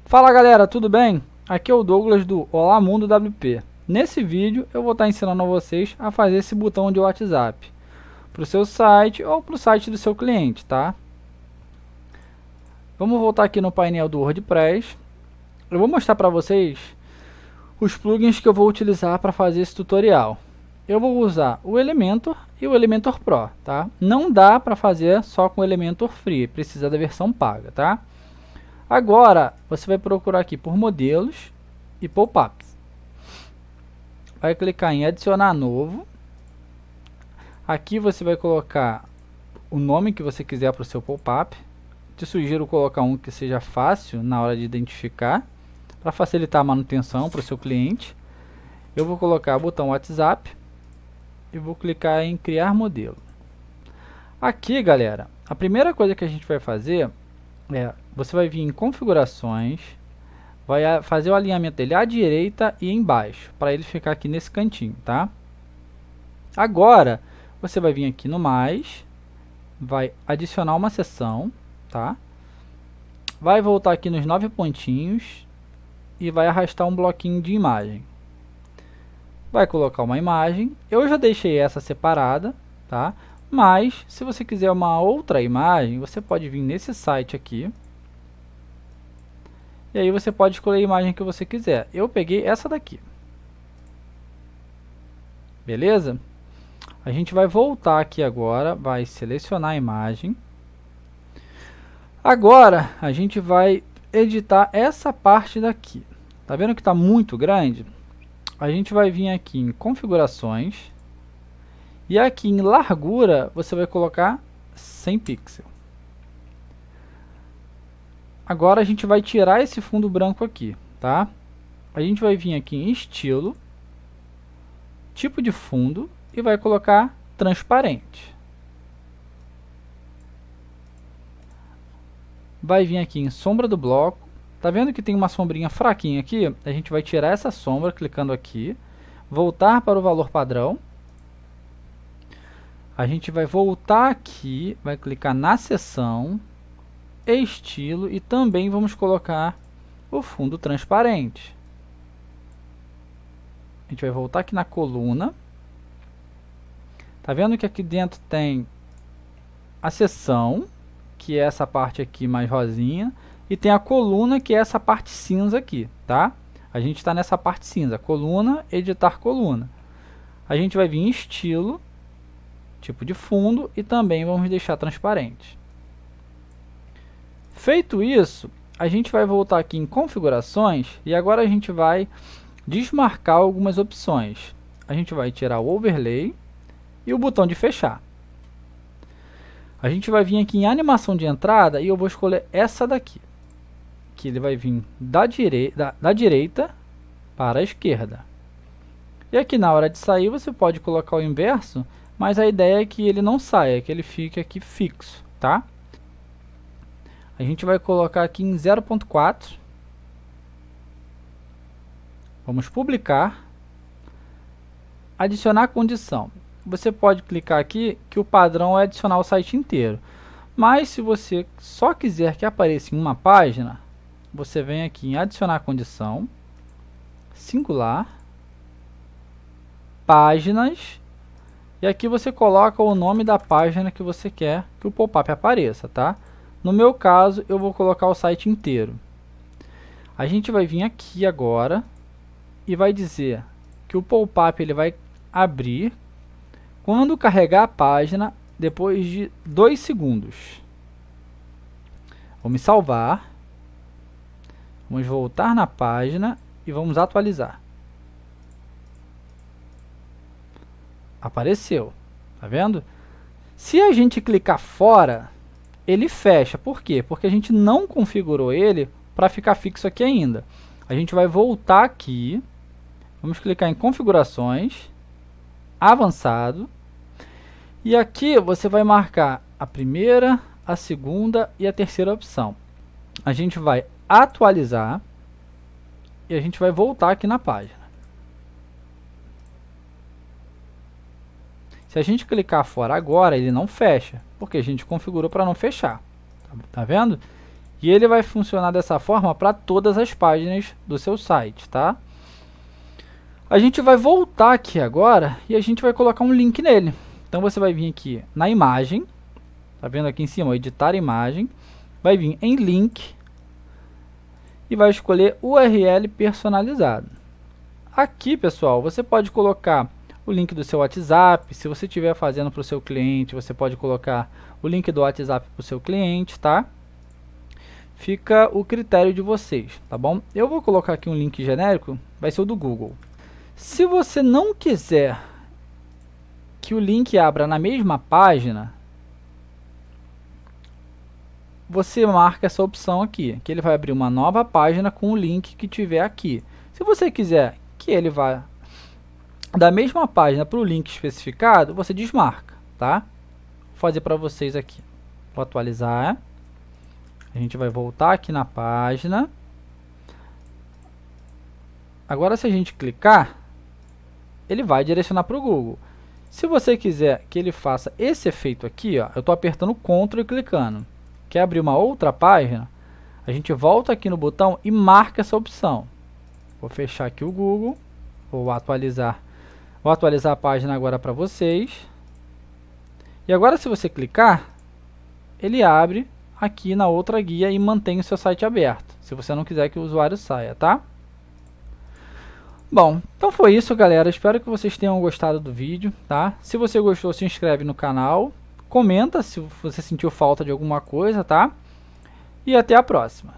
Fala galera, tudo bem? Aqui é o Douglas do Olá Mundo WP. Nesse vídeo eu vou estar ensinando a vocês a fazer esse botão de WhatsApp para o seu site ou para o site do seu cliente, tá? Vamos voltar aqui no painel do WordPress. Eu vou mostrar para vocês os plugins que eu vou utilizar para fazer esse tutorial. Eu vou usar o Elementor e o Elementor Pro, tá? Não dá para fazer só com o Elementor Free, precisa da versão paga, tá? Agora, você vai procurar aqui por modelos e pop-ups. Vai clicar em adicionar novo. Aqui você vai colocar o nome que você quiser para o seu pop-up. Te sugiro colocar um que seja fácil na hora de identificar, para facilitar a manutenção para o seu cliente. Eu vou colocar o botão WhatsApp e vou clicar em criar modelo. Aqui, galera, a primeira coisa que a gente vai fazer você vai vir em configurações, vai fazer o alinhamento dele à direita e embaixo, para ele ficar aqui nesse cantinho, tá? Agora, você vai vir aqui no mais, vai adicionar uma seção, tá? Vai voltar aqui nos 9 pontinhos e vai arrastar um bloquinho de imagem. Vai colocar uma imagem, eu já deixei essa separada, tá? Mas, se você quiser uma outra imagem, você pode vir nesse site aqui. E aí você pode escolher a imagem que você quiser. Eu peguei essa daqui. Beleza? A gente vai voltar aqui agora, vai selecionar a imagem. Agora, a gente vai editar essa parte daqui. Tá vendo que está muito grande? A gente vai vir aqui em configurações. E aqui em largura, você vai colocar 100 pixels. Agora a gente vai tirar esse fundo branco aqui, tá? A gente vai vir aqui em estilo, tipo de fundo e vai colocar transparente. Vai vir aqui em sombra do bloco. Tá vendo que tem uma sombrinha fraquinha aqui? A gente vai tirar essa sombra clicando aqui, voltar para o valor padrão. A gente vai voltar aqui, vai clicar na seção, estilo e também vamos colocar o fundo transparente. A gente vai voltar aqui na coluna. Tá vendo que aqui dentro tem a seção, que é essa parte aqui mais rosinha, e tem a coluna, que é essa parte cinza aqui, tá? A gente está nessa parte cinza, coluna, editar coluna. A gente vai vir em estilo, tipo de fundo e também vamos deixar transparente. Feito isso, a gente vai voltar aqui em configurações e agora a gente vai desmarcar algumas opções. A gente vai tirar o overlay e o botão de fechar. A gente vai vir aqui em animação de entrada e eu vou escolher essa daqui, que ele vai vir da direita para a esquerda. E aqui na hora de sair você pode colocar o inverso, mas a ideia é que ele não saia, que ele fique aqui fixo, tá? A gente vai colocar aqui em 0.4. Vamos publicar. Adicionar condição. Você pode clicar aqui que o padrão é adicionar o site inteiro. Mas se você só quiser que apareça em uma página, você vem aqui em adicionar condição, singular, páginas. E aqui você coloca o nome da página que você quer que o pop-up apareça, tá? No meu caso, eu vou colocar o site inteiro. A gente vai vir aqui agora e vai dizer que o pop-up ele vai abrir quando carregar a página depois de 2 segundos. Vamos salvar. Vamos voltar na página e vamos atualizar. Apareceu, tá vendo? Se a gente clicar fora, ele fecha. Por quê? Porque a gente não configurou ele para ficar fixo aqui ainda. A gente vai voltar aqui, vamos clicar em configurações, avançado, e aqui você vai marcar a primeira, a segunda e a terceira opção. A gente vai atualizar e a gente vai voltar aqui na página. Se a gente clicar fora agora, ele não fecha, porque a gente configurou para não fechar. Tá vendo? E ele vai funcionar dessa forma para todas as páginas do seu site, tá? A gente vai voltar aqui agora e a gente vai colocar um link nele. Então você vai vir aqui na imagem, tá vendo aqui em cima, editar imagem, vai vir em link e vai escolher URL personalizado. Aqui, pessoal, você pode colocar o link do seu WhatsApp. Se você estiver fazendo para o seu cliente, você pode colocar o link do WhatsApp para o seu cliente, tá? Fica o critério de vocês, tá bom? Eu vou colocar aqui um link genérico, vai ser o do Google. Se você não quiser que o link abra na mesma página, você marca essa opção aqui, que ele vai abrir uma nova página com o link que tiver aqui. Se você quiser que ele vá da mesma página para o link especificado, você desmarca, tá? Vou fazer para vocês aqui. Vou atualizar. A gente vai voltar aqui na página. Agora, se a gente clicar, ele vai direcionar para o Google. Se você quiser que ele faça esse efeito aqui, ó, eu estou apertando Ctrl e clicando. Quer abrir uma outra página? A gente volta aqui no botão e marca essa opção. Vou fechar aqui o Google. Vou atualizar a página agora para vocês. E agora, se você clicar, ele abre aqui na outra guia e mantém o seu site aberto, se você não quiser que o usuário saia, tá? Bom, então foi isso, galera. Espero que vocês tenham gostado do vídeo, tá? Se você gostou, se inscreve no canal, comenta se você sentiu falta de alguma coisa, tá? E até a próxima.